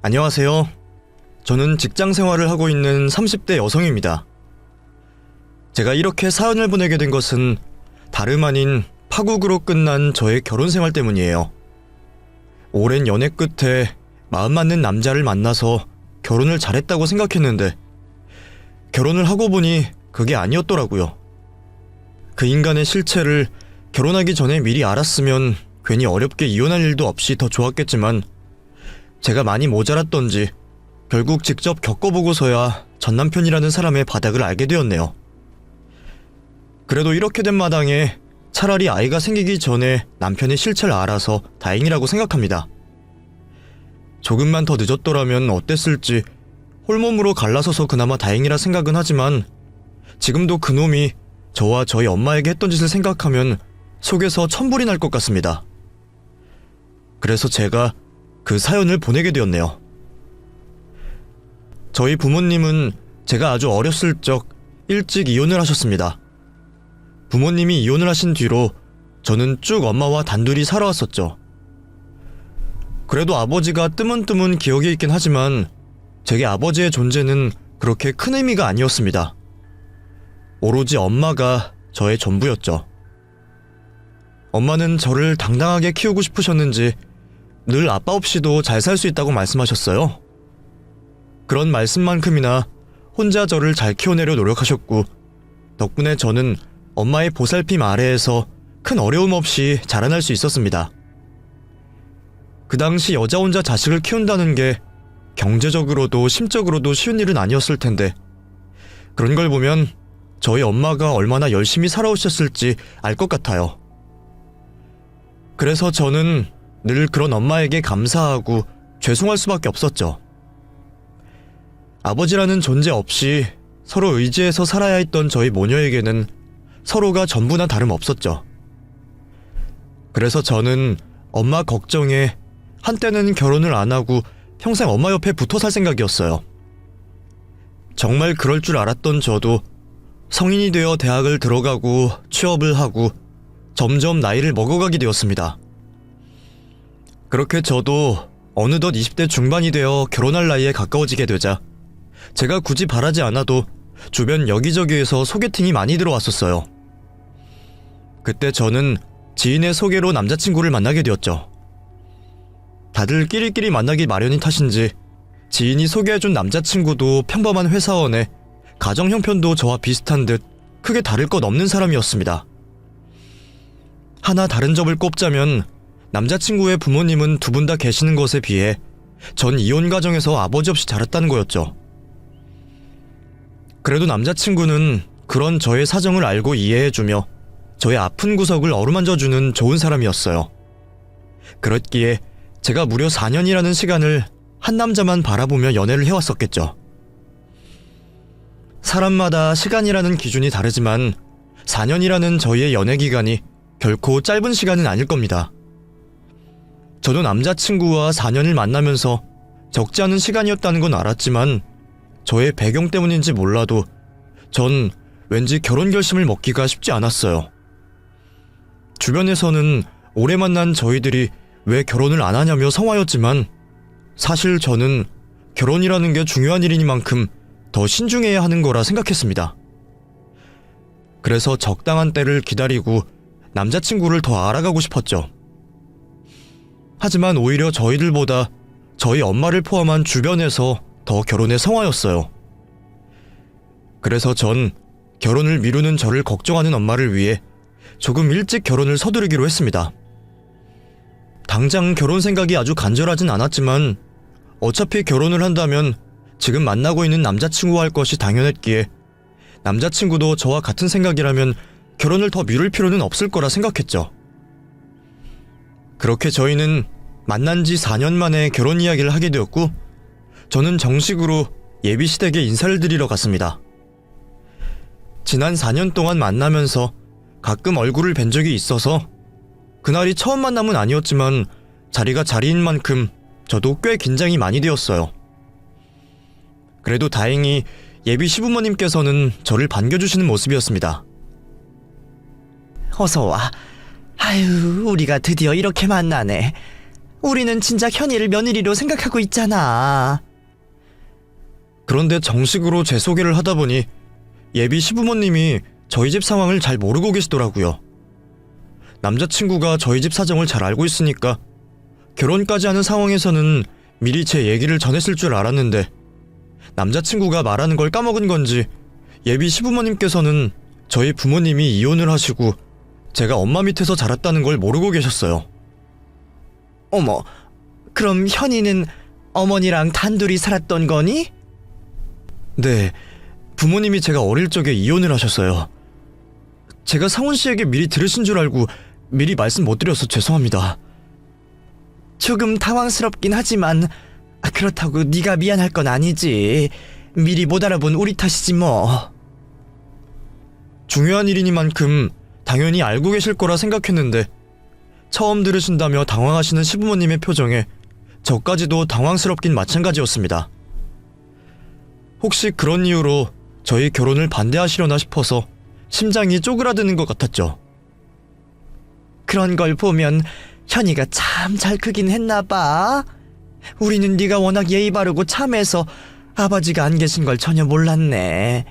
안녕하세요. 저는 직장 생활을 하고 있는 30대 여성입니다. 제가 이렇게 사연을 보내게 된 것은 다름 아닌 파국으로 끝난 저의 결혼 생활 때문이에요. 오랜 연애 끝에 마음 맞는 남자를 만나서 결혼을 잘했다고 생각했는데 결혼을 하고 보니 그게 아니었더라고요. 그 인간의 실체를 결혼하기 전에 미리 알았으면 괜히 어렵게 이혼할 일도 없이 더 좋았겠지만 제가 많이 모자랐던지 결국 직접 겪어보고서야 전남편이라는 사람의 바닥을 알게 되었네요. 그래도 이렇게 된 마당에 차라리 아이가 생기기 전에 남편의 실체를 알아서 다행이라고 생각합니다. 조금만 더 늦었더라면 어땠을지 홀몸으로 갈라서서 그나마 다행이라 생각은 하지만 지금도 그놈이 저와 저희 엄마에게 했던 짓을 생각하면 속에서 천불이 날 것 같습니다. 그래서 제가 그 사연을 보내게 되었네요. 저희 부모님은 제가 아주 어렸을 적 일찍 이혼을 하셨습니다. 부모님이 이혼을 하신 뒤로 저는 쭉 엄마와 단둘이 살아왔었죠. 그래도 아버지가 뜨문뜨문 기억에 있긴 하지만 제게 아버지의 존재는 그렇게 큰 의미가 아니었습니다. 오로지 엄마가 저의 전부였죠. 엄마는 저를 당당하게 키우고 싶으셨는지 늘 아빠 없이도 잘 살 수 있다고 말씀하셨어요. 그런 말씀만큼이나 혼자 저를 잘 키워내려 노력하셨고 덕분에 저는 엄마의 보살핌 아래에서 큰 어려움 없이 자라날 수 있었습니다. 그 당시 여자 혼자 자식을 키운다는 게 경제적으로도 심적으로도 쉬운 일은 아니었을 텐데 그런 걸 보면 저희 엄마가 얼마나 열심히 살아오셨을지 알 것 같아요. 그래서 저는 늘 그런 엄마에게 감사하고 죄송할 수밖에 없었죠. 아버지라는 존재 없이 서로 의지해서 살아야 했던 저희 모녀에게는 서로가 전부나 다름없었죠. 그래서 저는 엄마 걱정에 한때는 결혼을 안 하고 평생 엄마 옆에 붙어 살 생각이었어요. 정말 그럴 줄 알았던 저도 성인이 되어 대학을 들어가고 취업을 하고 점점 나이를 먹어가게 되었습니다. 그렇게 저도 어느덧 20대 중반이 되어 결혼할 나이에 가까워지게 되자 제가 굳이 바라지 않아도 주변 여기저기에서 소개팅이 많이 들어왔었어요. 그때 저는 지인의 소개로 남자친구를 만나게 되었죠. 다들 끼리끼리 만나기 마련인 탓인지 지인이 소개해준 남자친구도 평범한 회사원에 가정 형편도 저와 비슷한 듯 크게 다를 것 없는 사람이었습니다. 하나 다른 점을 꼽자면 남자친구의 부모님은 두 분 다 계시는 것에 비해 전 이혼 가정에서 아버지 없이 자랐다는 거였죠. 그래도 남자친구는 그런 저의 사정을 알고 이해해주며 저의 아픈 구석을 어루만져주는 좋은 사람이었어요. 그렇기에 제가 무려 4년이라는 시간을 한 남자만 바라보며 연애를 해왔었겠죠. 사람마다 시간이라는 기준이 다르지만 4년이라는 저희의 연애 기간이 결코 짧은 시간은 아닐 겁니다. 저도 남자친구와 4년을 만나면서 적지 않은 시간이었다는 건 알았지만 저의 배경 때문인지 몰라도 전 왠지 결혼 결심을 먹기가 쉽지 않았어요. 주변에서는 오래 만난 저희들이 왜 결혼을 안 하냐며 성화였지만 사실 저는 결혼이라는 게 중요한 일이니만큼 더 신중해야 하는 거라 생각했습니다. 그래서 적당한 때를 기다리고 남자친구를 더 알아가고 싶었죠. 하지만 오히려 저희들보다 저희 엄마를 포함한 주변에서 더 결혼에 성화였어요. 그래서 전 결혼을 미루는 저를 걱정하는 엄마를 위해 조금 일찍 결혼을 서두르기로 했습니다. 당장 결혼 생각이 아주 간절하진 않았지만 어차피 결혼을 한다면 지금 만나고 있는 남자친구와 할 것이 당연했기에 남자친구도 저와 같은 생각이라면 결혼을 더 미룰 필요는 없을 거라 생각했죠. 그렇게 저희는 만난 지 4년 만에 결혼 이야기를 하게 되었고 저는 정식으로 예비시댁에 인사를 드리러 갔습니다. 지난 4년 동안 만나면서 가끔 얼굴을 뵌 적이 있어서 그날이 처음 만남은 아니었지만 자리가 자리인 만큼 저도 꽤 긴장이 많이 되었어요. 그래도 다행히 예비 시부모님께서는 저를 반겨주시는 모습이었습니다. 어서와. 아유, 우리가 드디어 이렇게 만나네. 우리는 진작 현이를 며느리로 생각하고 있잖아. 그런데 정식으로 제 소개를 하다 보니 예비 시부모님이 저희 집 상황을 잘 모르고 계시더라고요. 남자친구가 저희 집 사정을 잘 알고 있으니까 결혼까지 하는 상황에서는 미리 제 얘기를 전했을 줄 알았는데 남자친구가 말하는 걸 까먹은 건지 예비 시부모님께서는 저희 부모님이 이혼을 하시고 제가 엄마 밑에서 자랐다는 걸 모르고 계셨어요. 어머, 그럼 현이는 어머니랑 단둘이 살았던 거니? 네, 부모님이 제가 어릴 적에 이혼을 하셨어요. 제가 상훈 씨에게 미리 들으신 줄 알고 미리 말씀 못 드려서 죄송합니다. 조금 당황스럽긴 하지만 그렇다고 네가 미안할 건 아니지. 미리 못 알아본 우리 탓이지 뭐. 중요한 일이니만큼 당연히 알고 계실 거라 생각했는데 처음 들으신다며 당황하시는 시부모님의 표정에 저까지도 당황스럽긴 마찬가지였습니다. 혹시 그런 이유로 저희 결혼을 반대하시려나 싶어서 심장이 쪼그라드는 것 같았죠. 그런 걸 보면 현이가 참 잘 크긴 했나 봐. 우리는 네가 워낙 예의 바르고 참해서 아버지가 안 계신 걸 전혀 몰랐네.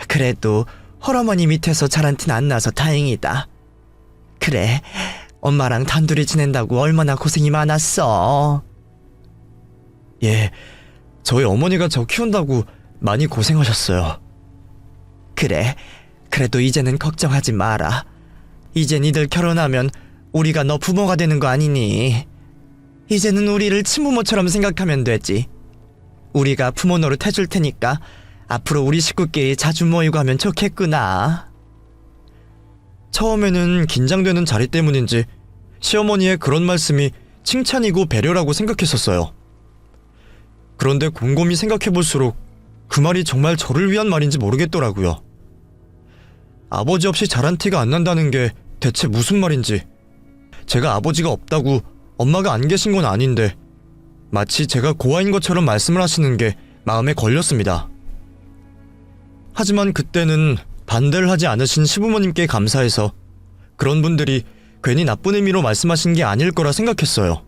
그래도 헐어머니 밑에서 자란 티는 안 나서 다행이다. 그래, 엄마랑 단둘이 지낸다고 얼마나 고생이 많았어. 예, 저희 어머니가 저 키운다고 많이 고생하셨어요. 그래, 그래도 이제는 걱정하지 마라. 이제 니들 결혼하면 우리가 너 부모가 되는 거 아니니? 이제는 우리를 친부모처럼 생각하면 되지. 우리가 부모 노릇 해줄 테니까 앞으로 우리 식구끼리 자주 모이고 하면 좋겠구나. 처음에는 긴장되는 자리 때문인지 시어머니의 그런 말씀이 칭찬이고 배려라고 생각했었어요. 그런데 곰곰이 생각해볼수록 그 말이 정말 저를 위한 말인지 모르겠더라고요. 아버지 없이 자란 티가 안 난다는 게 대체 무슨 말인지, 제가 아버지가 없다고 엄마가 안 계신 건 아닌데 마치 제가 고아인 것처럼 말씀을 하시는 게 마음에 걸렸습니다. 하지만 그때는 반대를 하지 않으신 시부모님께 감사해서 그런 분들이 괜히 나쁜 의미로 말씀하신 게 아닐 거라 생각했어요.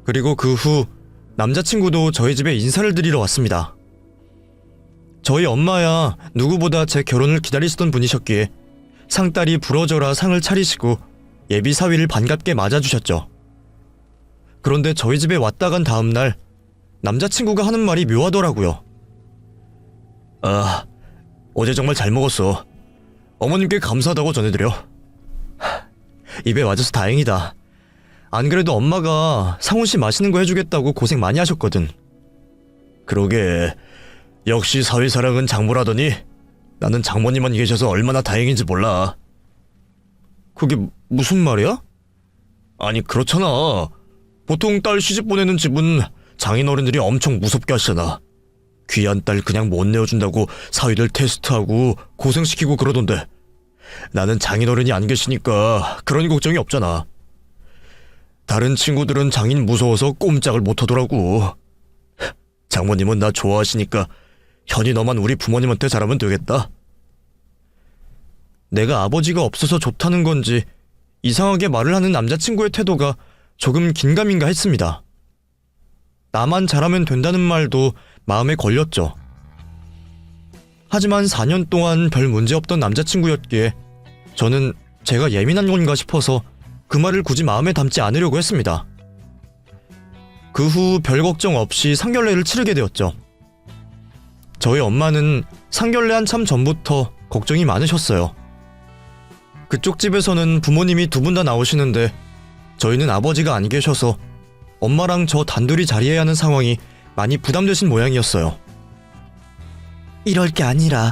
그리고 그 후 남자친구도 저희 집에 인사를 드리러 왔습니다. 저희 엄마야 누구보다 제 결혼을 기다리시던 분이셨기에 상딸이 부러져라 상을 차리시고 예비 사위를 반갑게 맞아주셨죠. 그런데 저희 집에 왔다 간 다음날 남자친구가 하는 말이 묘하더라고요. 아, 어제 정말 잘 먹었어. 어머님께 감사하다고 전해드려. 입에 맞아서 다행이다. 안 그래도 엄마가 상훈씨 맛있는 거 해주겠다고 고생 많이 하셨거든. 그러게, 역시 사위사랑은 장모라더니 나는 장모님만 계셔서 얼마나 다행인지 몰라. 그게 무슨 말이야? 아니 그렇잖아. 보통 딸 시집 보내는 집은 장인어른들이 엄청 무섭게 하시잖아. 귀한 딸 그냥 못 내어준다고 사위들 테스트하고 고생시키고 그러던데 나는 장인어른이 안 계시니까 그런 걱정이 없잖아. 다른 친구들은 장인 무서워서 꼼짝을 못하더라고. 장모님은 나 좋아하시니까 현이 너만 우리 부모님한테 잘하면 되겠다. 내가 아버지가 없어서 좋다는 건지 이상하게 말을 하는 남자친구의 태도가 조금 긴가민가 했습니다. 나만 잘하면 된다는 말도 마음에 걸렸죠. 하지만 4년 동안 별 문제 없던 남자친구였기에 저는 제가 예민한 건가 싶어서 그 말을 굳이 마음에 담지 않으려고 했습니다. 그 후 별 걱정 없이 상견례를 치르게 되었죠. 저희 엄마는 상견례 한참 전부터 걱정이 많으셨어요. 그쪽 집에서는 부모님이 두 분 다 나오시는데 저희는 아버지가 안 계셔서 엄마랑 저 단둘이 자리해야 하는 상황이 많이 부담되신 모양이었어요. 이럴 게 아니라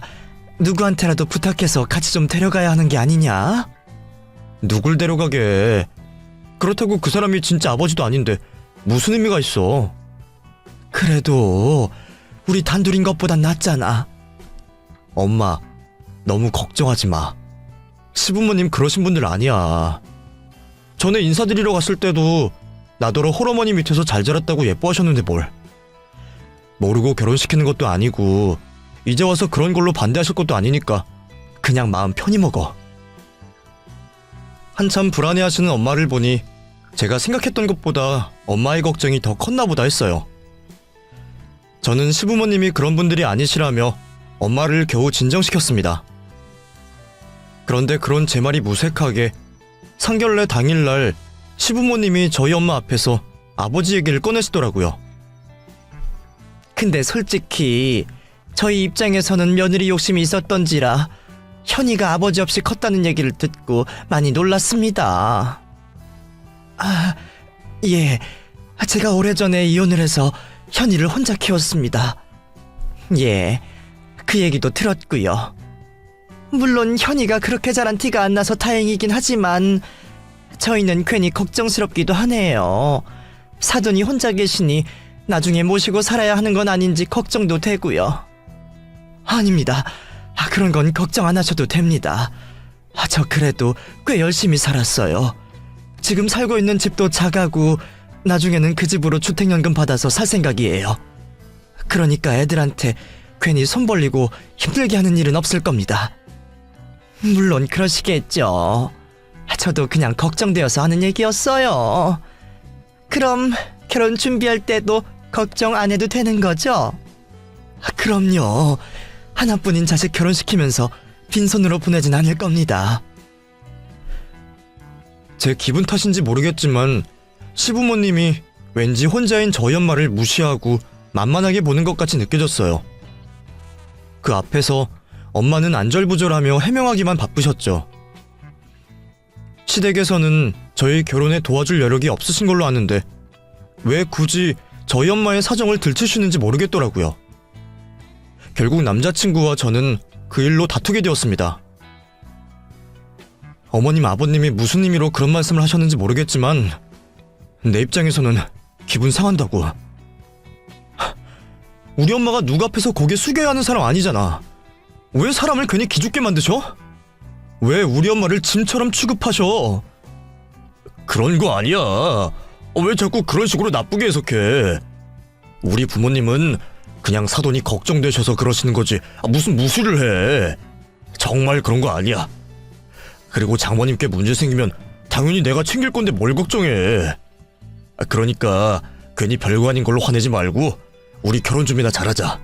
누구한테라도 부탁해서 같이 좀 데려가야 하는 게 아니냐? 누굴 데려가게. 그렇다고 그 사람이 진짜 아버지도 아닌데 무슨 의미가 있어. 그래도 우리 단둘인 것보단 낫잖아. 엄마, 너무 걱정하지 마. 시부모님 그러신 분들 아니야. 전에 인사드리러 갔을 때도 나더러 홀어머니 밑에서 잘 자랐다고 예뻐하셨는데 뭘. 모르고 결혼시키는 것도 아니고 이제 와서 그런 걸로 반대하실 것도 아니니까 그냥 마음 편히 먹어. 한참 불안해하시는 엄마를 보니 제가 생각했던 것보다 엄마의 걱정이 더 컸나 보다 했어요. 저는 시부모님이 그런 분들이 아니시라며 엄마를 겨우 진정시켰습니다. 그런데 그런 제 말이 무색하게 상견례 당일날 시부모님이 저희 엄마 앞에서 아버지 얘기를 꺼내시더라고요. 근데 솔직히 저희 입장에서는 며느리 욕심이 있었던지라 현이가 아버지 없이 컸다는 얘기를 듣고 많이 놀랐습니다. 예. 제가 오래전에 이혼을 해서 현이를 혼자 키웠습니다. 예. 그 얘기도 들었고요. 물론 현이가 그렇게 자란 티가 안 나서 다행이긴 하지만 저희는 괜히 걱정스럽기도 하네요. 사돈이 혼자 계시니 나중에 모시고 살아야 하는 건 아닌지 걱정도 되고요. 아닙니다. 그런 건 걱정 안 하셔도 됩니다. 저 그래도 꽤 열심히 살았어요. 지금 살고 있는 집도 작아고 나중에는 그 집으로 주택연금 받아서 살 생각이에요. 그러니까 애들한테 괜히 손 벌리고 힘들게 하는 일은 없을 겁니다. 물론 그러시겠죠. 저도 그냥 걱정되어서 하는 얘기였어요. 그럼 결혼 준비할 때도 걱정 안 해도 되는 거죠? 그럼요. 하나뿐인 자식 결혼시키면서 빈손으로 보내진 않을 겁니다. 제 기분 탓인지 모르겠지만 시부모님이 왠지 혼자인 저희 엄마를 무시하고 만만하게 보는 것 같이 느껴졌어요. 그 앞에서 엄마는 안절부절하며 해명하기만 바쁘셨죠. 시댁에서는 저희 결혼에 도와줄 여력이 없으신 걸로 아는데 왜 굳이 저희 엄마의 사정을 들추시는지 모르겠더라고요. 결국 남자친구와 저는 그 일로 다투게 되었습니다. 어머님 아버님이 무슨 의미로 그런 말씀을 하셨는지 모르겠지만 내 입장에서는 기분 상한다고. 우리 엄마가 누구 앞에서 고개 숙여야 하는 사람 아니잖아. 왜 사람을 괜히 기죽게 만드셔? 왜 우리 엄마를 짐처럼 취급하셔? 그런 거 아니야. 왜 자꾸 그런 식으로 나쁘게 해석해? 우리 부모님은 그냥 사돈이 걱정되셔서 그러시는 거지 무슨 무시를 해. 정말 그런 거 아니야. 그리고 장모님께 문제 생기면 당연히 내가 챙길 건데 뭘 걱정해. 그러니까 괜히 별거 아닌 걸로 화내지 말고 우리 결혼 준비나 잘하자.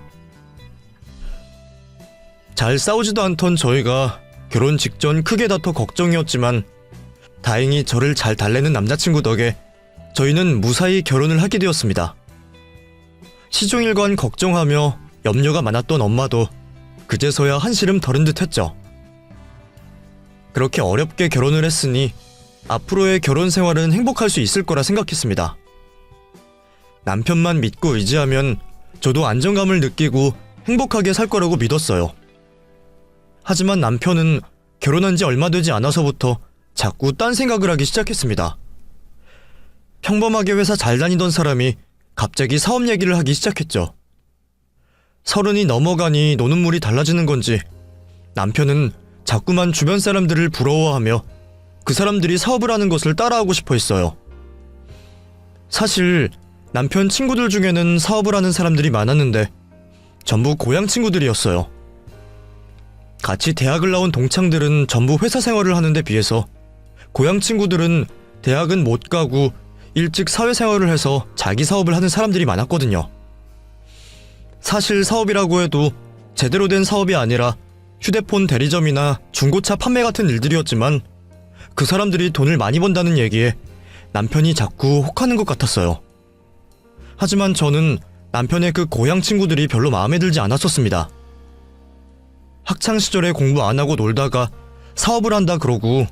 잘 싸우지도 않던 저희가 결혼 직전 크게 다퉈 걱정이었지만 다행히 저를 잘 달래는 남자친구 덕에 저희는 무사히 결혼을 하게 되었습니다. 시종일관 걱정하며 염려가 많았던 엄마도 그제서야 한시름 덜은 듯 했죠. 그렇게 어렵게 결혼을 했으니 앞으로의 결혼 생활은 행복할 수 있을 거라 생각했습니다. 남편만 믿고 의지하면 저도 안정감을 느끼고 행복하게 살 거라고 믿었어요. 하지만 남편은 결혼한 지 얼마 되지 않아서부터 자꾸 딴 생각을 하기 시작했습니다. 평범하게 회사 잘 다니던 사람이 갑자기 사업 얘기를 하기 시작했죠. 30이 넘어가니 노는 물이 달라지는 건지 남편은 자꾸만 주변 사람들을 부러워하며 그 사람들이 사업을 하는 것을 따라하고 싶어 했어요. 사실 남편 친구들 중에는 사업을 하는 사람들이 많았는데 전부 고향 친구들이었어요. 같이 대학을 나온 동창들은 전부 회사 생활을 하는 데 비해서 고향 친구들은 대학은 못 가고 일찍 사회생활을 해서 자기 사업을 하는 사람들이 많았거든요. 사실 사업이라고 해도 제대로 된 사업이 아니라 휴대폰 대리점이나 중고차 판매 같은 일들이었지만 그 사람들이 돈을 많이 번다는 얘기에 남편이 자꾸 혹하는 것 같았어요. 하지만 저는 남편의 그 고향 친구들이 별로 마음에 들지 않았었습니다. 학창시절에 공부 안 하고 놀다가 사업을 한다 그러고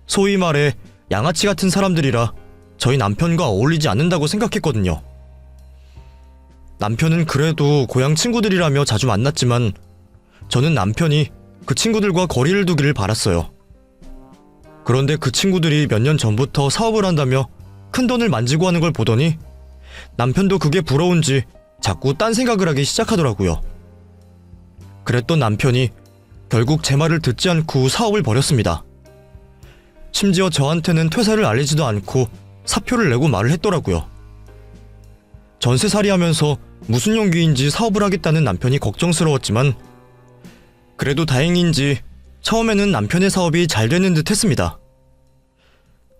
소위 말해 양아치 같은 사람들이라 저희 남편과 어울리지 않는다고 생각했거든요. 남편은 그래도 고향 친구들이라며 자주 만났지만 저는 남편이 그 친구들과 거리를 두기를 바랐어요. 그런데 그 친구들이 몇 년 전부터 사업을 한다며 큰 돈을 만지고 하는 걸 보더니 남편도 그게 부러운지 자꾸 딴 생각을 하기 시작하더라고요. 그랬던 남편이 결국 제 말을 듣지 않고 사업을 벌였습니다. 심지어 저한테는 퇴사를 알리지도 않고 사표를 내고 말을 했더라고요. 전세살이 하면서 무슨 용기인지 사업을 하겠다는 남편이 걱정스러웠지만 그래도 다행인지 처음에는 남편의 사업이 잘 되는 듯 했습니다.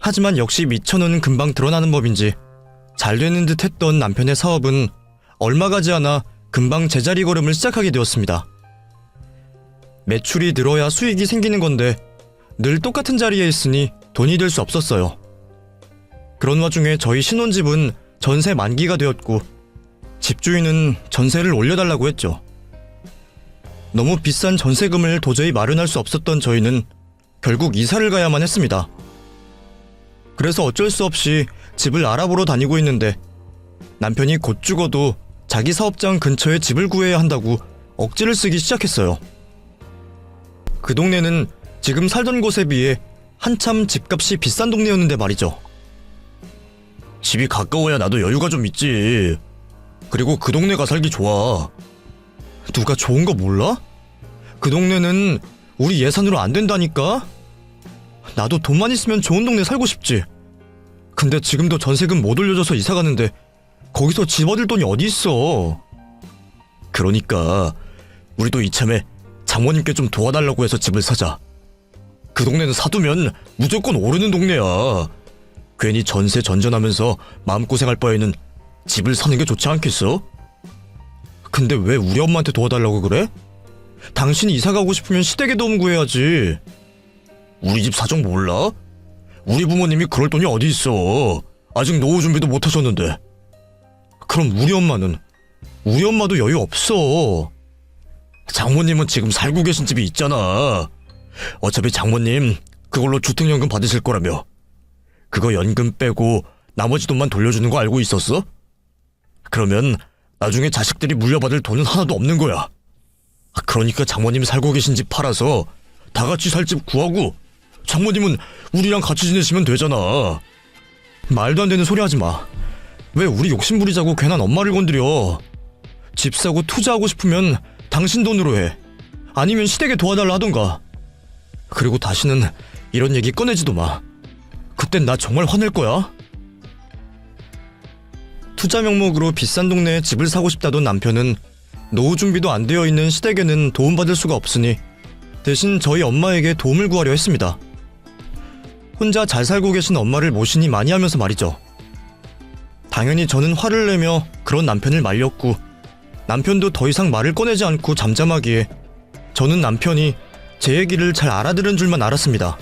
하지만 역시 미천은 금방 드러나는 법인지 잘 되는 듯 했던 남편의 사업은 얼마 가지 않아 금방 제자리 걸음을 시작하게 되었습니다. 매출이 늘어야 수익이 생기는 건데 늘 똑같은 자리에 있으니 돈이 될 수 없었어요. 그런 와중에 저희 신혼집은 전세 만기가 되었고 집주인은 전세를 올려달라고 했죠. 너무 비싼 전세금을 도저히 마련할 수 없었던 저희는 결국 이사를 가야만 했습니다. 그래서 어쩔 수 없이 집을 알아보러 다니고 있는데 남편이 곧 죽어도 자기 사업장 근처에 집을 구해야 한다고 억지를 쓰기 시작했어요. 그 동네는 지금 살던 곳에 비해 한참 집값이 비싼 동네였는데 말이죠. 집이 가까워야 나도 여유가 좀 있지. 그리고 그 동네가 살기 좋아. 누가 좋은 거 몰라? 그 동네는 우리 예산으로 안 된다니까? 나도 돈만 있으면 좋은 동네 살고 싶지. 근데 지금도 전세금 못 올려줘서 이사 가는데 거기서 집 얻을 돈이 어디 있어. 그러니까 우리도 이참에 장모님께 좀 도와달라고 해서 집을 사자. 그 동네는 사두면 무조건 오르는 동네야. 괜히 전세 전전하면서 마음고생할 바에는 집을 사는 게 좋지 않겠어? 근데 왜 우리 엄마한테 도와달라고 그래? 당신이 이사 가고 싶으면 시댁에 도움 구해야지. 우리 집 사정 몰라? 우리 부모님이 그럴 돈이 어디 있어. 아직 노후 준비도 못 하셨는데. 그럼 우리 엄마는? 우리 엄마도 여유 없어. 장모님은 지금 살고 계신 집이 있잖아. 어차피 장모님 그걸로 주택연금 받으실 거라며. 그거 연금 빼고 나머지 돈만 돌려주는 거 알고 있었어? 그러면 나중에 자식들이 물려받을 돈은 하나도 없는 거야. 그러니까 장모님 살고 계신 집 팔아서 다 같이 살 집 구하고 장모님은 우리랑 같이 지내시면 되잖아. 말도 안 되는 소리 하지 마. 왜 우리 욕심 부리자고 괜한 엄마를 건드려. 집 사고 투자하고 싶으면 당신 돈으로 해. 아니면 시댁에 도와달라 하던가. 그리고 다시는 이런 얘기 꺼내지도 마. 그땐 나 정말 화낼 거야. 투자 명목으로 비싼 동네에 집을 사고 싶다던 남편은 노후 준비도 안 되어 있는 시댁에는 도움받을 수가 없으니 대신 저희 엄마에게 도움을 구하려 했습니다. 혼자 잘 살고 계신 엄마를 모시니 많이 하면서 말이죠. 당연히 저는 화를 내며 그런 남편을 말렸고 남편도 더 이상 말을 꺼내지 않고 잠잠하기에 저는 남편이 제 얘기를 잘 알아들은 줄만 알았습니다.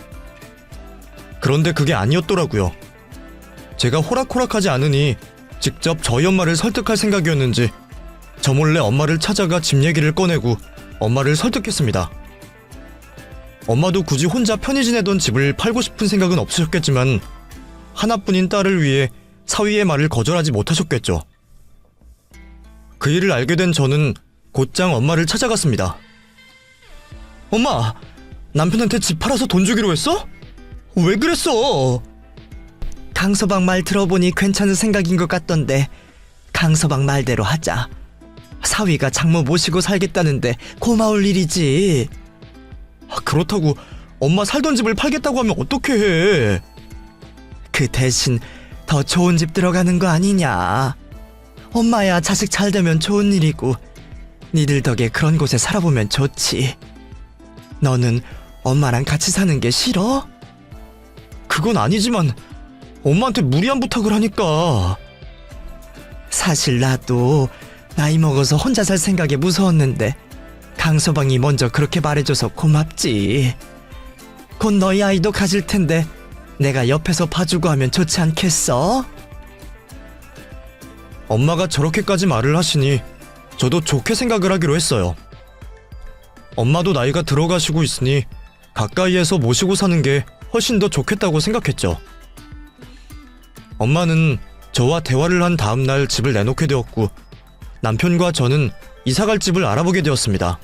그런데 그게 아니었더라고요. 제가 호락호락하지 않으니 직접 저희 엄마를 설득할 생각이었는지 저 몰래 엄마를 찾아가 집 얘기를 꺼내고 엄마를 설득했습니다. 엄마도 굳이 혼자 편히 지내던 집을 팔고 싶은 생각은 없으셨겠지만 하나뿐인 딸을 위해 사위의 말을 거절하지 못하셨겠죠. 그 일을 알게 된 저는 곧장 엄마를 찾아갔습니다. 엄마, 남편한테 집 팔아서 돈 주기로 했어? 왜 그랬어? 강서방 말 들어보니 괜찮은 생각인 것 같던데 강서방 말대로 하자. 사위가 장모 모시고 살겠다는데 고마울 일이지. 그렇다고 엄마 살던 집을 팔겠다고 하면 어떻게 해? 그 대신 더 좋은 집 들어가는 거 아니냐. 엄마야 자식 잘 되면 좋은 일이고 니들 덕에 그런 곳에 살아보면 좋지. 너는 엄마랑 같이 사는 게 싫어? 그건 아니지만 엄마한테 무리한 부탁을 하니까. 사실 나도 나이 먹어서 혼자 살 생각에 무서웠는데 강서방이 먼저 그렇게 말해줘서 고맙지. 곧 너희 아이도 가질 텐데 내가 옆에서 봐주고 하면 좋지 않겠어? 엄마가 저렇게까지 말을 하시니 저도 좋게 생각을 하기로 했어요. 엄마도 나이가 들어가시고 있으니 가까이에서 모시고 사는 게 훨씬 더 좋겠다고 생각했죠. 엄마는 저와 대화를 한 다음날 집을 내놓게 되었고 남편과 저는 이사갈 집을 알아보게 되었습니다.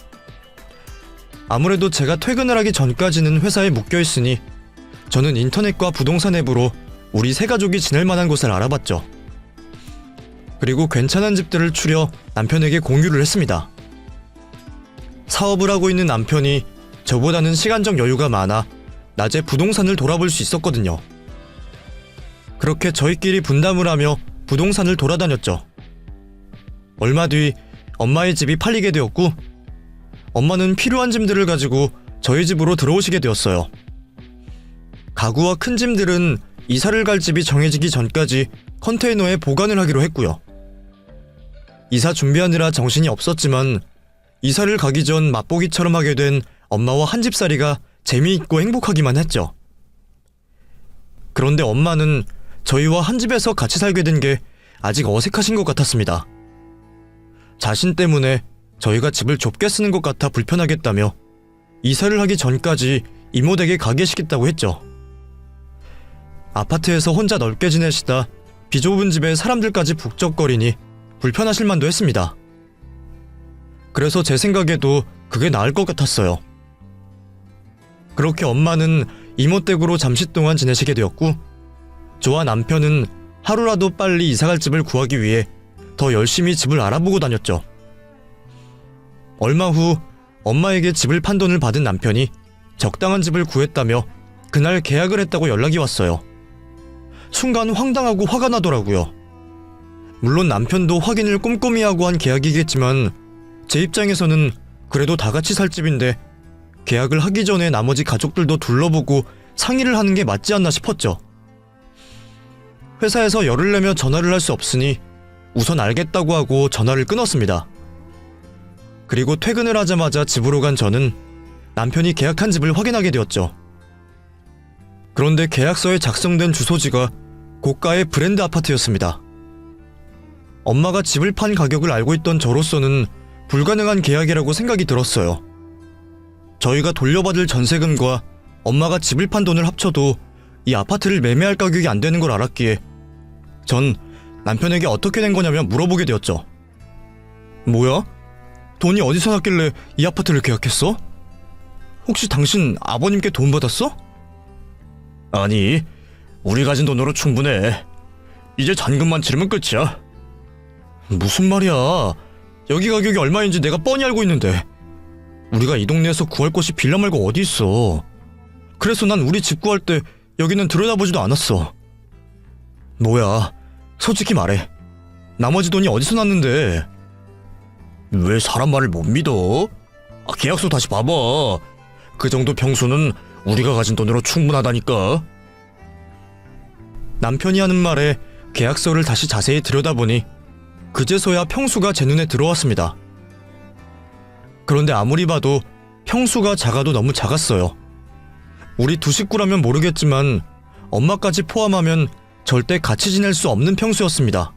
아무래도 제가 퇴근을 하기 전까지는 회사에 묶여있으니 저는 인터넷과 부동산 앱으로 우리 세 가족이 지낼 만한 곳을 알아봤죠. 그리고 괜찮은 집들을 추려 남편에게 공유를 했습니다. 사업을 하고 있는 남편이 저보다는 시간적 여유가 많아 낮에 부동산을 돌아볼 수 있었거든요. 그렇게 저희끼리 분담을 하며 부동산을 돌아다녔죠. 얼마 뒤 엄마의 집이 팔리게 되었고 엄마는 필요한 짐들을 가지고 저희 집으로 들어오시게 되었어요. 가구와 큰 짐들은 이사를 갈 집이 정해지기 전까지 컨테이너에 보관을 하기로 했고요. 이사 준비하느라 정신이 없었지만 이사를 가기 전 맛보기처럼 하게 된 엄마와 한집살이가 재미있고 행복하기만 했죠. 그런데 엄마는 저희와 한 집에서 같이 살게 된 게 아직 어색하신 것 같았습니다. 자신 때문에 저희가 집을 좁게 쓰는 것 같아 불편하겠다며 이사를 하기 전까지 이모 댁에 가게 시켰다고 했죠. 아파트에서 혼자 넓게 지내시다 비좁은 집에 사람들까지 북적거리니 불편하실 만도 했습니다. 그래서 제 생각에도 그게 나을 것 같았어요. 그렇게 엄마는 이모 댁으로 잠시 동안 지내시게 되었고, 저와 남편은 하루라도 빨리 이사갈 집을 구하기 위해 더 열심히 집을 알아보고 다녔죠. 얼마 후 엄마에게 집을 판 돈을 받은 남편이 적당한 집을 구했다며 그날 계약을 했다고 연락이 왔어요. 순간 황당하고 화가 나더라고요. 물론 남편도 확인을 꼼꼼히 하고 한 계약이겠지만 제 입장에서는 그래도 다 같이 살 집인데 계약을 하기 전에 나머지 가족들도 둘러보고 상의를 하는 게 맞지 않나 싶었죠. 회사에서 열을 내며 전화를 할 수 없으니 우선 알겠다고 하고 전화를 끊었습니다. 그리고 퇴근을 하자마자 집으로 간 저는 남편이 계약한 집을 확인하게 되었죠. 그런데 계약서에 작성된 주소지가 고가의 브랜드 아파트였습니다. 엄마가 집을 판 가격을 알고 있던 저로서는 불가능한 계약이라고 생각이 들었어요. 저희가 돌려받을 전세금과 엄마가 집을 판 돈을 합쳐도 이 아파트를 매매할 가격이 안 되는 걸 알았기에 전 남편에게 어떻게 된 거냐며 물어보게 되었죠. 뭐야? 돈이 어디서 났길래 이 아파트를 계약했어? 혹시 당신 아버님께 돈 받았어? 아니, 우리 가진 돈으로 충분해. 이제 잔금만 치르면 끝이야. 무슨 말이야? 여기 가격이 얼마인지 내가 뻔히 알고 있는데. 우리가 이 동네에서 구할 곳이 빌라 말고 어디 있어. 그래서 난 우리 집 구할 때 여기는 들여다보지도 않았어. 뭐야, 솔직히 말해. 나머지 돈이 어디서 났는데? 왜 사람 말을 못 믿어? 계약서 다시 봐봐. 그 정도 평수는 우리가 가진 돈으로 충분하다니까. 남편이 하는 말에 계약서를 다시 자세히 들여다보니 그제서야 평수가 제 눈에 들어왔습니다. 그런데 아무리 봐도 평수가 작아도 너무 작았어요. 우리 두 식구라면 모르겠지만 엄마까지 포함하면 절대 같이 지낼 수 없는 평수였습니다.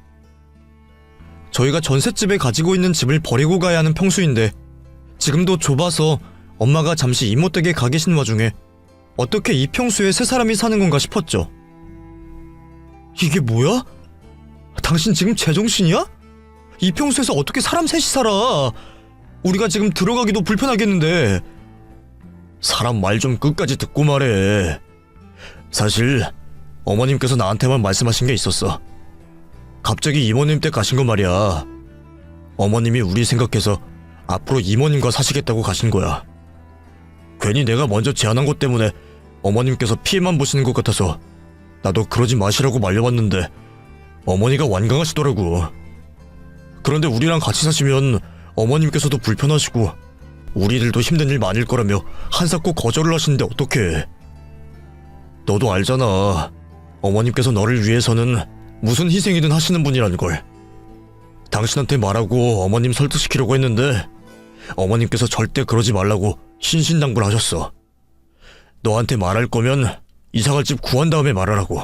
저희가 전셋집에 가지고 있는 집을 버리고 가야 하는 평수인데 지금도 좁아서 엄마가 잠시 이모 댁에 가 계신 와중에 어떻게 이 평수에 세 사람이 사는 건가 싶었죠. 이게 뭐야? 당신 지금 제정신이야? 이 평수에서 어떻게 사람 셋이 살아? 우리가 지금 들어가기도 불편하겠는데. 사람 말 좀 끝까지 듣고 말해. 사실 어머님께서 나한테만 말씀하신 게 있었어. 갑자기 이모님 댁 가신 거 말이야. 어머님이 우리 생각해서 앞으로 이모님과 사시겠다고 가신 거야. 괜히 내가 먼저 제안한 것 때문에 어머님께서 피해만 보시는 것 같아서 나도 그러지 마시라고 말려봤는데 어머니가 완강하시더라고. 그런데 우리랑 같이 사시면 어머님께서도 불편하시고 우리들도 힘든 일 많을 거라며 한사코 거절을 하시는데 어떡해. 너도 알잖아. 어머님께서 너를 위해서는 무슨 희생이든 하시는 분이라는 걸. 당신한테 말하고 어머님 설득시키려고 했는데 어머님께서 절대 그러지 말라고 신신당부하셨어. 너한테 말할 거면 이사갈 집 구한 다음에 말하라고.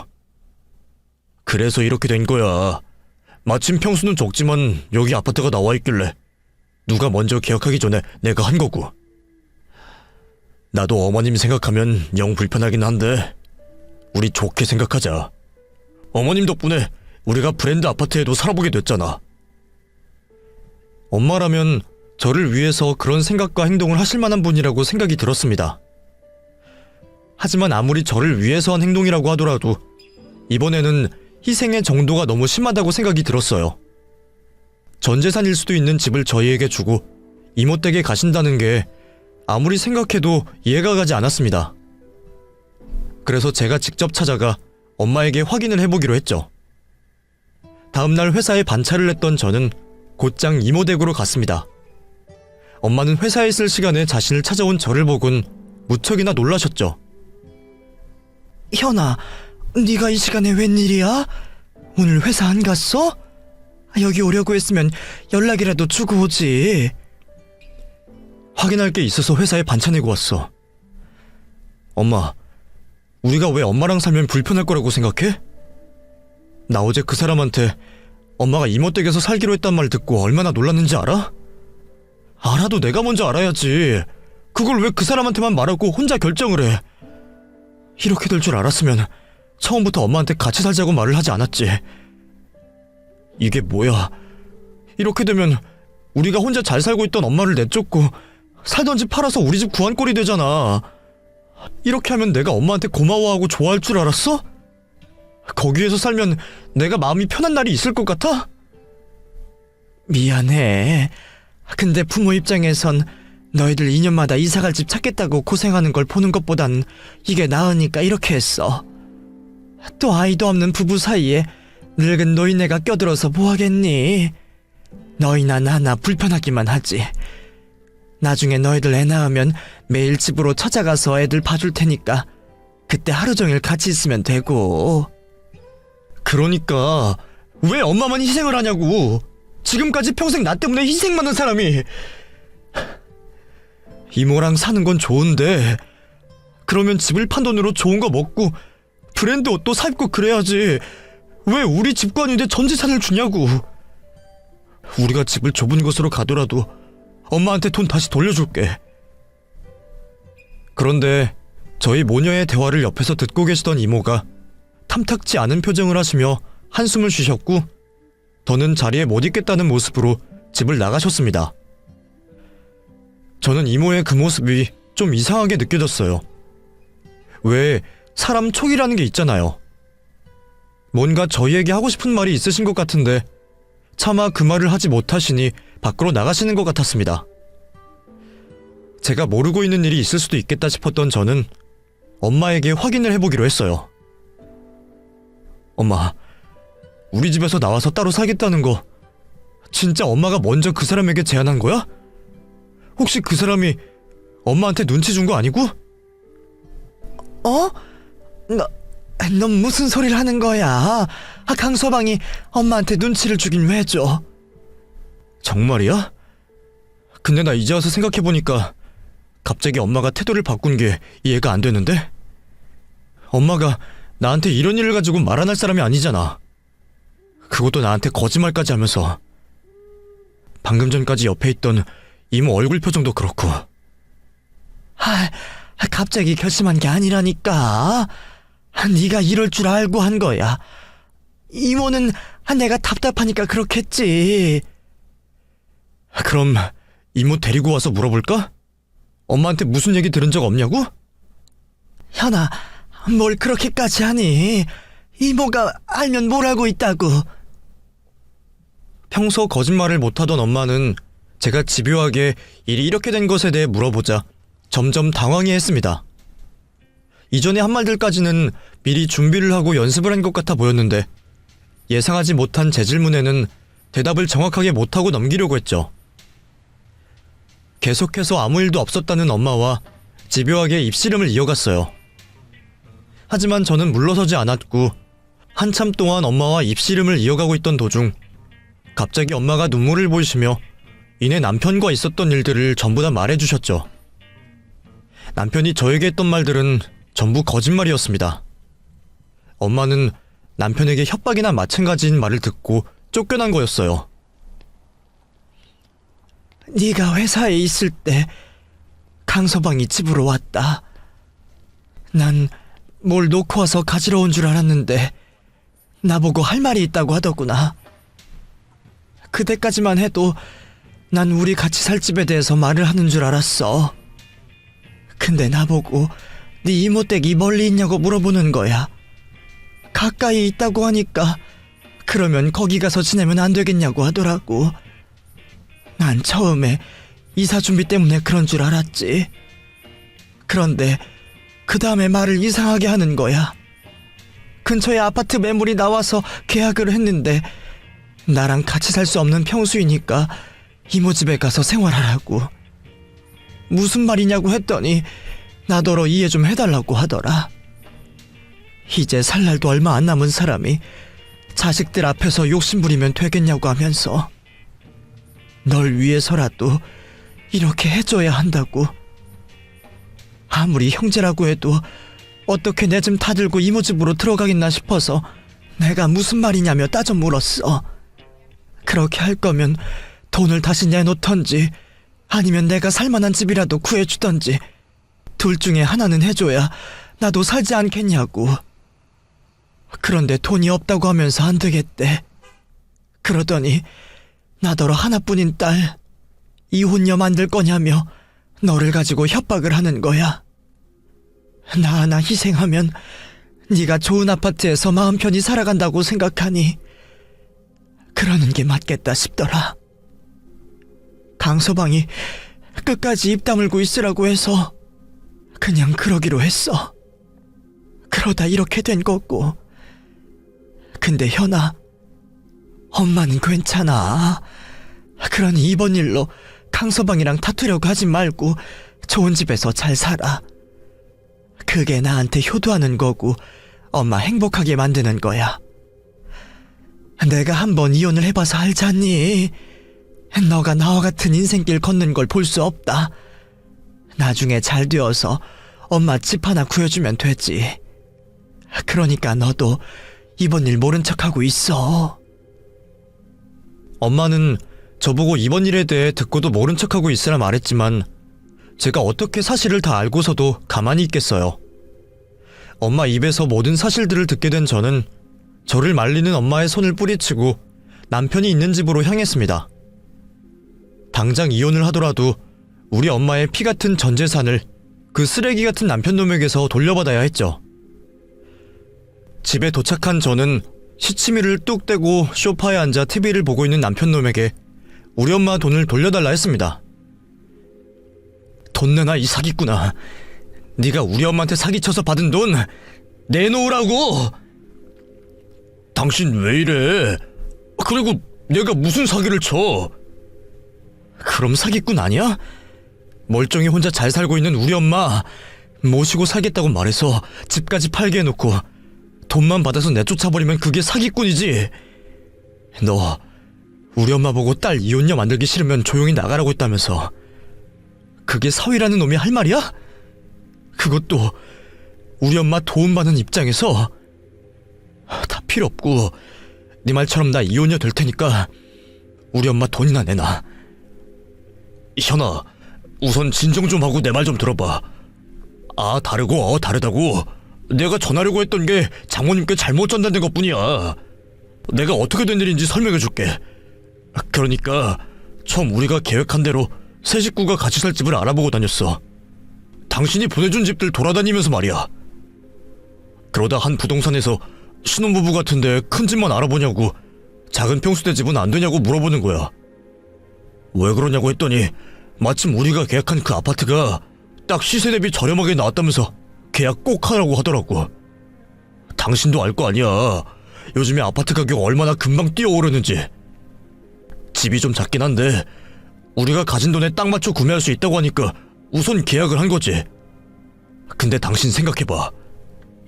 그래서 이렇게 된 거야. 마침 평수는 적지만 여기 아파트가 나와 있길래 누가 먼저 계약하기 전에 내가 한 거고. 나도 어머님 생각하면 영 불편하긴 한데 우리 좋게 생각하자. 어머님 덕분에 우리가 브랜드 아파트에도 살아보게 됐잖아. 엄마라면 저를 위해서 그런 생각과 행동을 하실 만한 분이라고 생각이 들었습니다. 하지만 아무리 저를 위해서 한 행동이라고 하더라도 이번에는 희생의 정도가 너무 심하다고 생각이 들었어요. 전 재산일 수도 있는 집을 저희에게 주고 이모 댁에 가신다는 게 아무리 생각해도 이해가 가지 않았습니다. 그래서 제가 직접 찾아가 엄마에게 확인을 해보기로 했죠. 다음날 회사에 반차를 했던 저는 곧장 이모 댁으로 갔습니다. 엄마는 회사에 있을 시간에 자신을 찾아온 저를 보곤 무척이나 놀라셨죠. 현아, 네가 이 시간에 웬일이야? 오늘 회사 안 갔어? 여기 오려고 했으면 연락이라도 주고 오지. 확인할 게 있어서 회사에 반차 내고 왔어. 엄마, 우리가 왜 엄마랑 살면 불편할 거라고 생각해? 나 어제 그 사람한테 엄마가 이모 댁에서 살기로 했단 말 듣고 얼마나 놀랐는지 알아? 알아도 내가 먼저 알아야지. 그걸 왜 그 사람한테만 말하고 혼자 결정을 해? 이렇게 될 줄 알았으면 처음부터 엄마한테 같이 살자고 말을 하지 않았지. 이게 뭐야? 이렇게 되면 우리가 혼자 잘 살고 있던 엄마를 내쫓고 살던 집 팔아서 우리 집 구한 꼴이 되잖아. 이렇게 하면 내가 엄마한테 고마워하고 좋아할 줄 알았어? 거기에서 살면 내가 마음이 편한 날이 있을 것 같아? 미안해. 근데 부모 입장에선 너희들 2년마다 이사갈 집 찾겠다고 고생하는 걸 보는 것보단 이게 나으니까 이렇게 했어. 또 아이도 없는 부부 사이에 늙은 노인네가 껴들어서 뭐하겠니? 너희나 나나 불편하기만 하지. 나중에 너희들 애 낳으면 매일 집으로 찾아가서 애들 봐줄 테니까 그때 하루 종일 같이 있으면 되고. 그러니까 왜 엄마만 희생을 하냐고. 지금까지 평생 나 때문에 희생만 한 사람이. 이모랑 사는 건 좋은데 그러면 집을 판 돈으로 좋은 거 먹고 브랜드 옷도 사 입고 그래야지. 왜 우리 집관인데 전 재산을 주냐고. 우리가 집을 좁은 곳으로 가더라도 엄마한테 돈 다시 돌려줄게. 그런데 저희 모녀의 대화를 옆에서 듣고 계시던 이모가 탐탁지 않은 표정을 하시며 한숨을 쉬셨고 더는 자리에 못 있겠다는 모습으로 집을 나가셨습니다. 저는 이모의 그 모습이 좀 이상하게 느껴졌어요. 왜 사람 촉이라는 게 있잖아요. 뭔가 저희에게 하고 싶은 말이 있으신 것 같은데 차마 그 말을 하지 못하시니 밖으로 나가시는 것 같았습니다. 제가 모르고 있는 일이 있을 수도 있겠다 싶었던 저는 엄마에게 확인을 해보기로 했어요. 엄마, 우리 집에서 나와서 따로 살겠다는 거 진짜 엄마가 먼저 그 사람에게 제안한 거야? 혹시 그 사람이 엄마한테 눈치 준 거 아니고? 어? 넌 무슨 소리를 하는 거야? 강서방이 엄마한테 눈치를 주긴 왜 줘? 정말이야? 근데 나 이제 와서 생각해보니까 갑자기 엄마가 태도를 바꾼 게 이해가 안 되는데? 엄마가 나한테 이런 일을 가지고 말 안 할 사람이 아니잖아. 그것도 나한테 거짓말까지 하면서. 방금 전까지 옆에 있던 이모 얼굴 표정도 그렇고. 갑자기 결심한 게 아니라니까. 네가 이럴 줄 알고 한 거야. 이모는 내가 답답하니까 그렇겠지. 그럼 이모 데리고 와서 물어볼까? 엄마한테 무슨 얘기 들은 적 없냐고? 현아, 뭘 그렇게까지 하니? 이모가 알면 뭘 알고 있다고. 평소 거짓말을 못하던 엄마는 제가 집요하게 일이 이렇게 된 것에 대해 물어보자 점점 당황해했습니다. 이전의 한 말들까지는 미리 준비를 하고 연습을 한 것 같아 보였는데 예상하지 못한 제 질문에는 대답을 정확하게 못하고 넘기려고 했죠. 계속해서 아무 일도 없었다는 엄마와 집요하게 입씨름을 이어갔어요. 하지만 저는 물러서지 않았고 한참 동안 엄마와 입씨름을 이어가고 있던 도중 갑자기 엄마가 눈물을 보이시며 이내 남편과 있었던 일들을 전부 다 말해주셨죠. 남편이 저에게 했던 말들은 전부 거짓말이었습니다. 엄마는 남편에게 협박이나 마찬가지인 말을 듣고 쫓겨난 거였어요. 네가 회사에 있을 때 강서방이 집으로 왔다. 난 뭘 놓고 와서 가지러 온 줄 알았는데 나보고 할 말이 있다고 하더구나. 그때까지만 해도 난 우리 같이 살 집에 대해서 말을 하는 줄 알았어. 근데 나보고 네 이모 댁이 멀리 있냐고 물어보는 거야. 가까이 있다고 하니까 그러면 거기 가서 지내면 안 되겠냐고 하더라고. 난 처음에 이사 준비 때문에 그런 줄 알았지. 그런데 그 다음에 말을 이상하게 하는 거야. 근처에 아파트 매물이 나와서 계약을 했는데 나랑 같이 살 수 없는 평수이니까 이모 집에 가서 생활하라고. 무슨 말이냐고 했더니 나더러 이해 좀 해달라고 하더라. 이제 살 날도 얼마 안 남은 사람이 자식들 앞에서 욕심부리면 되겠냐고 하면서 널 위해서라도 이렇게 해줘야 한다고. 아무리 형제라고 해도 어떻게 내 짐 다 들고 이모 집으로 들어가겠나 싶어서 내가 무슨 말이냐며 따져 물었어. 그렇게 할 거면 돈을 다시 내놓던지 아니면 내가 살만한 집이라도 구해주던지 둘 중에 하나는 해줘야 나도 살지 않겠냐고. 그런데 돈이 없다고 하면서 안 되겠대. 그러더니 나더러 하나뿐인 딸 이혼녀 만들 거냐며 너를 가지고 협박을 하는 거야. 나 하나 희생하면 네가 좋은 아파트에서 마음 편히 살아간다고 생각하니 그러는 게 맞겠다 싶더라. 강서방이 끝까지 입 다물고 있으라고 해서 그냥 그러기로 했어. 그러다 이렇게 된 거고. 근데 현아, 엄마는 괜찮아. 그러니 이번 일로 강서방이랑 다투려고 하지 말고 좋은 집에서 잘 살아. 그게 나한테 효도하는 거고 엄마 행복하게 만드는 거야. 내가 한번 이혼을 해봐서 알잖니. 너가 나와 같은 인생길 걷는 걸 볼 수 없다. 나중에 잘 되어서 엄마 집 하나 구해주면 되지. 그러니까 너도 이번 일 모른 척하고 있어. 엄마는 저보고 이번 일에 대해 듣고도 모른 척하고 있으라 말했지만 제가 어떻게 사실을 다 알고서도 가만히 있겠어요. 엄마 입에서 모든 사실들을 듣게 된 저는 저를 말리는 엄마의 손을 뿌리치고 남편이 있는 집으로 향했습니다. 당장 이혼을 하더라도 우리 엄마의 피 같은 전 재산을 그 쓰레기 같은 남편놈에게서 돌려받아야 했죠. 집에 도착한 저는 시치미를 뚝 떼고 소파에 앉아 TV를 보고 있는 남편놈에게 우리 엄마 돈을 돌려달라 했습니다. 돈 내놔 이 사기꾼아. 네가 우리 엄마한테 사기쳐서 받은 돈 내놓으라고. 당신 왜 이래? 그리고 내가 무슨 사기를 쳐? 그럼 사기꾼 아니야? 멀쩡히 혼자 잘 살고 있는 우리 엄마 모시고 살겠다고 말해서 집까지 팔게 해놓고 돈만 받아서 내쫓아버리면 그게 사기꾼이지. 너 우리 엄마 보고 딸 이혼녀 만들기 싫으면 조용히 나가라고 했다면서 그게 사위라는 놈이 할 말이야? 그것도 우리 엄마 도움받는 입장에서. 다 필요 없고 네 말처럼 나 이혼녀 될 테니까 우리 엄마 돈이나 내놔. 현아, 우선 진정 좀 하고 내 말 좀 들어봐. 아 다르고 다르다고. 내가 전하려고 했던 게 장모님께 잘못 전달된 것뿐이야. 내가 어떻게 된 일인지 설명해줄게. 그러니까 처음 우리가 계획한 대로 세 식구가 같이 살 집을 알아보고 다녔어. 당신이 보내준 집들 돌아다니면서 말이야. 그러다 한 부동산에서 신혼부부 같은데 큰 집만 알아보냐고 작은 평수대 집은 안 되냐고 물어보는 거야. 왜 그러냐고 했더니 마침 우리가 계약한 그 아파트가 딱 시세 대비 저렴하게 나왔다면서 계약 꼭 하라고 하더라고. 당신도 알 거 아니야. 요즘에 아파트 가격 얼마나 금방 뛰어오르는지. 집이 좀 작긴 한데 우리가 가진 돈에 딱 맞춰 구매할 수 있다고 하니까 우선 계약을 한 거지. 근데 당신 생각해봐.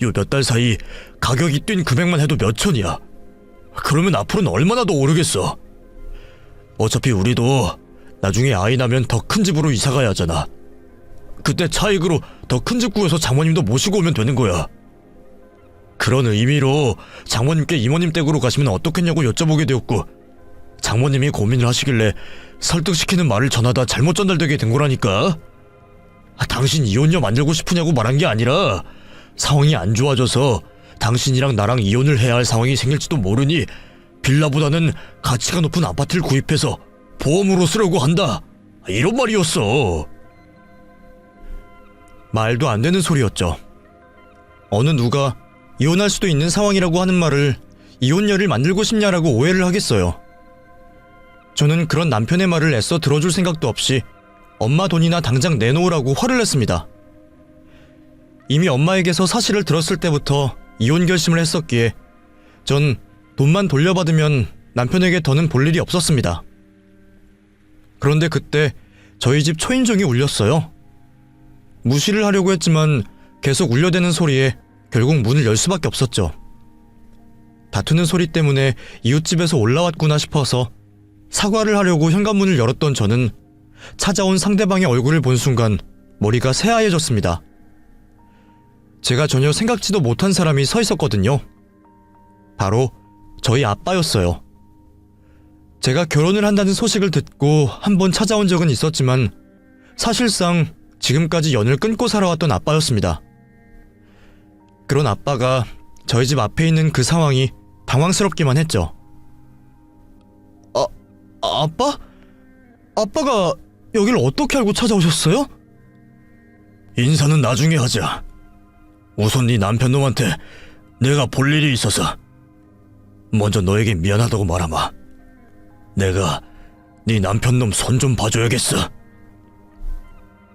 요 몇 달 사이 가격이 뛴 금액만 해도 몇 천이야. 그러면 앞으로는 얼마나 더 오르겠어. 어차피 우리도 나중에 아이 나면 더 큰 집으로 이사가야 하잖아. 그때 차익으로 더 큰 집 구해서 장모님도 모시고 오면 되는 거야. 그런 의미로 장모님께 이모님 댁으로 가시면 어떻겠냐고 여쭤보게 되었고 장모님이 고민을 하시길래 설득시키는 말을 전하다 잘못 전달되게 된 거라니까. 당신 이혼녀 만들고 싶으냐고 말한 게 아니라 상황이 안 좋아져서 당신이랑 나랑 이혼을 해야 할 상황이 생길지도 모르니 빌라보다는 가치가 높은 아파트를 구입해서 보험으로 쓰려고 한다, 이런 말이었어. 말도 안 되는 소리였죠. 어느 누가 이혼할 수도 있는 상황이라고 하는 말을 이혼녀를 만들고 싶냐라고 오해를 하겠어요. 저는 그런 남편의 말을 애써 들어줄 생각도 없이 엄마 돈이나 당장 내놓으라고 화를 냈습니다. 이미 엄마에게서 사실을 들었을 때부터 이혼 결심을 했었기에 전 돈만 돌려받으면 남편에게 더는 볼 일이 없었습니다. 그런데 그때 저희 집 초인종이 울렸어요. 무시를 하려고 했지만 계속 울려대는 소리에 결국 문을 열 수밖에 없었죠. 다투는 소리 때문에 이웃집에서 올라왔구나 싶어서 사과를 하려고 현관문을 열었던 저는 찾아온 상대방의 얼굴을 본 순간 머리가 새하얘졌습니다. 제가 전혀 생각지도 못한 사람이 서 있었거든요. 바로 저희 아빠였어요. 제가 결혼을 한다는 소식을 듣고 한번 찾아온 적은 있었지만 사실상 지금까지 연을 끊고 살아왔던 아빠였습니다. 그런 아빠가 저희 집 앞에 있는 그 상황이 당황스럽기만 했죠. 아빠? 아빠가 여길 어떻게 알고 찾아오셨어요? 인사는 나중에 하자. 우선 네 남편놈한테 내가 볼 일이 있어서 먼저 너에게 미안하다고 말하마. 내가 네 남편놈 손 좀 봐줘야겠어.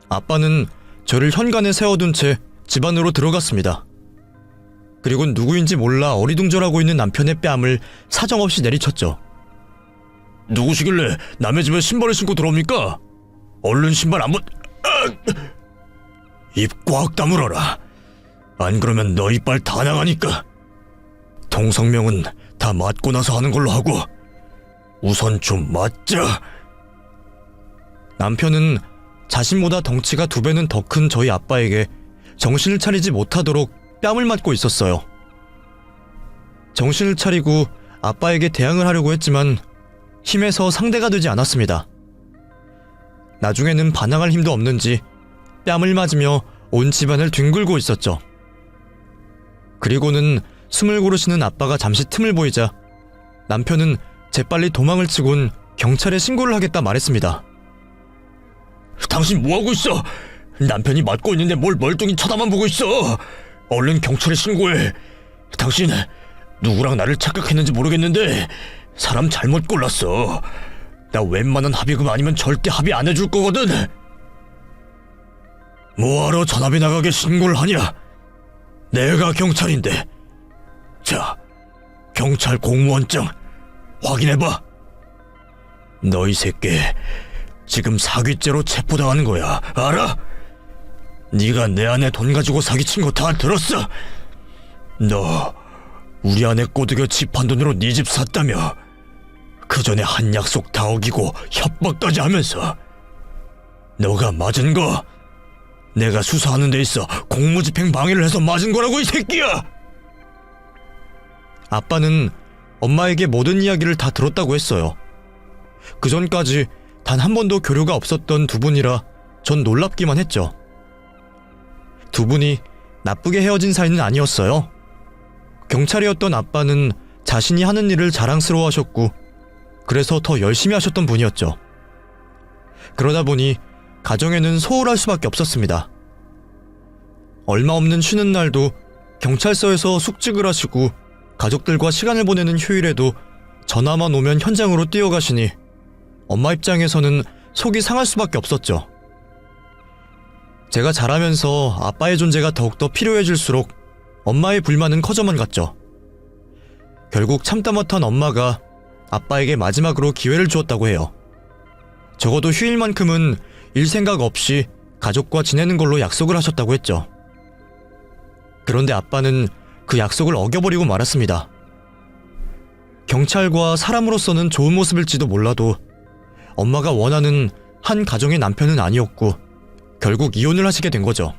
아빠는 저를 현관에 세워둔 채 집 안으로 들어갔습니다. 그리고 누구인지 몰라 어리둥절하고 있는 남편의 뺨을 사정없이 내리쳤죠. 누구시길래 남의 집에 신발을 신고 들어옵니까? 얼른 신발 안 입 꽉 다물어라. 안 그러면 너 이빨 다 나가니까. 통성명은 다 맞고 나서 하는 걸로 하고 우선 좀 맞자. 남편은 자신보다 덩치가 2배는 더 큰 저희 아빠에게 정신을 차리지 못하도록 뺨을 맞고 있었어요. 정신을 차리고 아빠에게 대항을 하려고 했지만 힘에서 상대가 되지 않았습니다. 나중에는 반항할 힘도 없는지 뺨을 맞으며 온 집안을 뒹굴고 있었죠. 그리고는 숨을 고르시는 아빠가 잠시 틈을 보이자 남편은 재빨리 도망을 치곤 경찰에 신고를 하겠다 말했습니다. 당신 뭐하고 있어? 남편이 맞고 있는데 뭘 멀뚱히 쳐다만 보고 있어. 얼른 경찰에 신고해. 당신 누구랑 나를 착각했는지 모르겠는데 사람 잘못 골랐어. 나 웬만한 합의금 아니면 절대 합의 안 해줄 거거든. 뭐하러 전압이 나가게 신고를 하냐? 내가 경찰인데. 자, 경찰 공무원증 확인해봐. 너 이 새끼 지금 사기죄로 체포당하는 거야. 알아? 네가 내 아내 돈 가지고 사기친 거 다 들었어. 너 우리 아내 꼬드겨 집 한 돈으로 네 집 샀다며. 그 전에 한 약속 다 어기고 협박까지 하면서. 너가 맞은 거 내가 수사하는 데 있어 공무집행 방해를 해서 맞은 거라고, 이 새끼야. 아빠는 엄마에게 모든 이야기를 다 들었다고 했어요. 그 전까지 단 한 번도 교류가 없었던 두 분이라 전 놀랍기만 했죠. 두 분이 나쁘게 헤어진 사이는 아니었어요. 경찰이었던 아빠는 자신이 하는 일을 자랑스러워하셨고 그래서 더 열심히 하셨던 분이었죠. 그러다 보니 가정에는 소홀할 수밖에 없었습니다. 얼마 없는 쉬는 날도 경찰서에서 숙직을 하시고 가족들과 시간을 보내는 휴일에도 전화만 오면 현장으로 뛰어가시니 엄마 입장에서는 속이 상할 수밖에 없었죠. 제가 자라면서 아빠의 존재가 더욱더 필요해질수록 엄마의 불만은 커져만 갔죠. 결국 참다 못한 엄마가 아빠에게 마지막으로 기회를 주었다고 해요. 적어도 휴일만큼은 일 생각 없이 가족과 지내는 걸로 약속을 하셨다고 했죠. 그런데 아빠는 그 약속을 어겨버리고 말았습니다. 경찰과 사람으로서는 좋은 모습일지도 몰라도 엄마가 원하는 한 가정의 남편은 아니었고 결국 이혼을 하시게 된 거죠.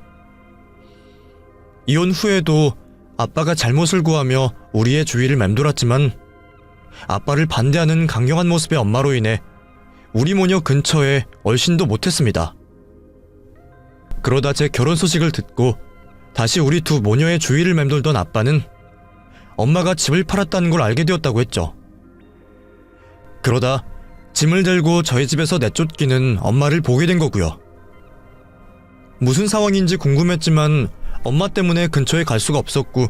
이혼 후에도 아빠가 잘못을 구하며 우리의 주위를 맴돌았지만 아빠를 반대하는 강경한 모습의 엄마로 인해 우리 모녀 근처에 얼씬도 못했습니다. 그러다 제 결혼 소식을 듣고 다시 우리 두 모녀의 주위를 맴돌던 아빠는 엄마가 집을 팔았다는 걸 알게 되었다고 했죠. 그러다 짐을 들고 저희 집에서 내쫓기는 엄마를 보게 된 거고요. 무슨 상황인지 궁금했지만 엄마 때문에 근처에 갈 수가 없었고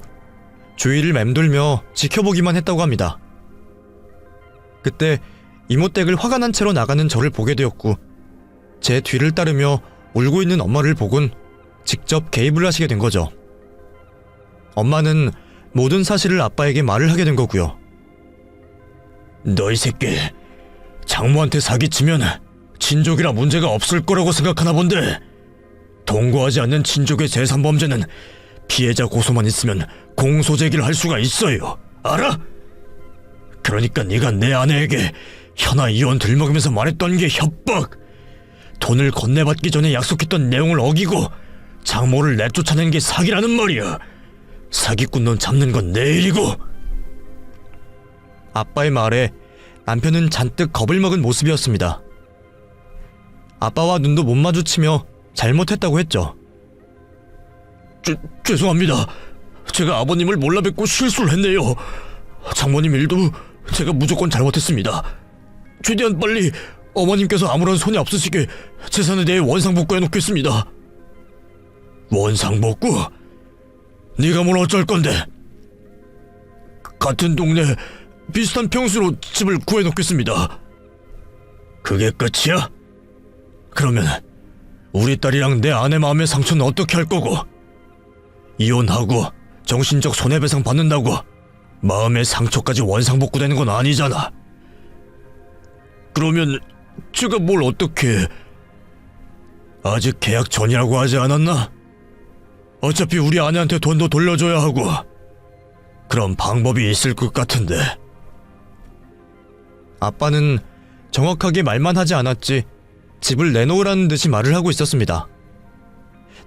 주위를 맴돌며 지켜보기만 했다고 합니다. 그때 이모댁을 화가 난 채로 나가는 저를 보게 되었고 제 뒤를 따르며 울고 있는 엄마를 보곤 직접 개입을 하시게 된 거죠. 엄마는 모든 사실을 아빠에게 말을 하게 된 거고요. 너 이 새끼 장모한테 사기치면 친족이라 문제가 없을 거라고 생각하나 본데 동거하지 않는 친족의 재산범죄는 피해자 고소만 있으면 공소 제기를 할 수가 있어요. 알아? 그러니까 네가 내 아내에게 현아 이혼 들먹이면서 말했던 게 협박, 돈을 건네받기 전에 약속했던 내용을 어기고 장모를 내쫓아낸 게 사기라는 말이야. 사기꾼 놈 잡는 건 내일이고. 아빠의 말에 남편은 잔뜩 겁을 먹은 모습이었습니다. 아빠와 눈도 못 마주치며 잘못했다고 했죠. 죄송합니다. 제가 아버님을 몰라 뵙고 실수를 했네요. 장모님 일도 제가 무조건 잘못했습니다. 최대한 빨리 어머님께서 아무런 손이 없으시게 재산에 대해 원상복구해 놓겠습니다. 원상복구? 네가 뭘 어쩔 건데? 같은 동네 비슷한 평수로 집을 구해 놓겠습니다. 그게 끝이야? 그러면 우리 딸이랑 내 아내 마음의 상처는 어떻게 할 거고? 이혼하고 정신적 손해배상 받는다고 마음의 상처까지 원상복구되는 건 아니잖아. 그러면 제가 뭘 어떻게... 아직 계약 전이라고 하지 않았나? 어차피 우리 아내한테 돈도 돌려줘야 하고 그런 방법이 있을 것 같은데. 아빠는 정확하게 말만 하지 않았지 집을 내놓으라는 듯이 말을 하고 있었습니다.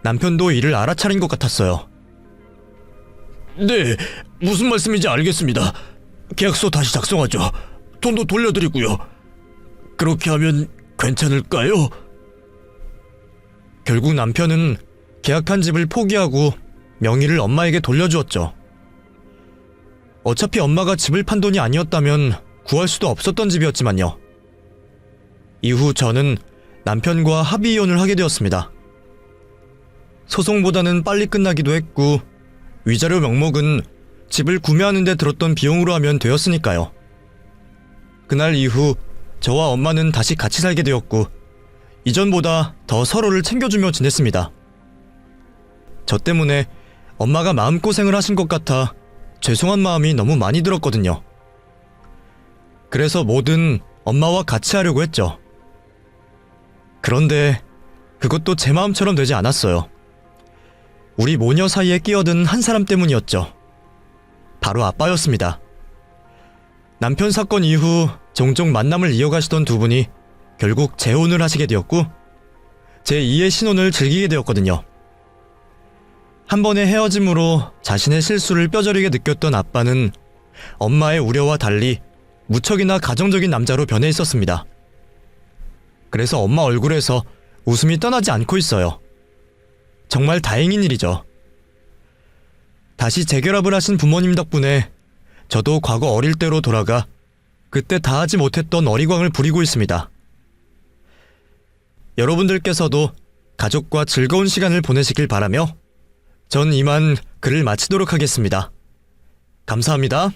남편도 이를 알아차린 것 같았어요. 네, 무슨 말씀인지 알겠습니다. 계약서 다시 작성하죠. 돈도 돌려드리고요. 그렇게 하면 괜찮을까요? 결국 남편은 계약한 집을 포기하고 명의를 엄마에게 돌려주었죠. 어차피 엄마가 집을 판 돈이 아니었다면 구할 수도 없었던 집이었지만요. 이후 저는 남편과 합의 이혼을 하게 되었습니다. 소송보다는 빨리 끝나기도 했고 위자료 명목은 집을 구매하는 데 들었던 비용으로 하면 되었으니까요. 그날 이후 저와 엄마는 다시 같이 살게 되었고 이전보다 더 서로를 챙겨주며 지냈습니다. 저 때문에 엄마가 마음고생을 하신 것 같아 죄송한 마음이 너무 많이 들었거든요. 그래서 뭐든 엄마와 같이 하려고 했죠. 그런데 그것도 제 마음처럼 되지 않았어요. 우리 모녀 사이에 끼어든 한 사람 때문이었죠. 바로 아빠였습니다. 남편 사건 이후 종종 만남을 이어가시던 두 분이 결국 재혼을 하시게 되었고 제2의 신혼을 즐기게 되었거든요. 한 번의 헤어짐으로 자신의 실수를 뼈저리게 느꼈던 아빠는 엄마의 우려와 달리 무척이나 가정적인 남자로 변해 있었습니다. 그래서 엄마 얼굴에서 웃음이 떠나지 않고 있어요. 정말 다행인 일이죠. 다시 재결합을 하신 부모님 덕분에 저도 과거 어릴 때로 돌아가 그때 다하지 못했던 어리광을 부리고 있습니다. 여러분들께서도 가족과 즐거운 시간을 보내시길 바라며 전 이만 글을 마치도록 하겠습니다. 감사합니다.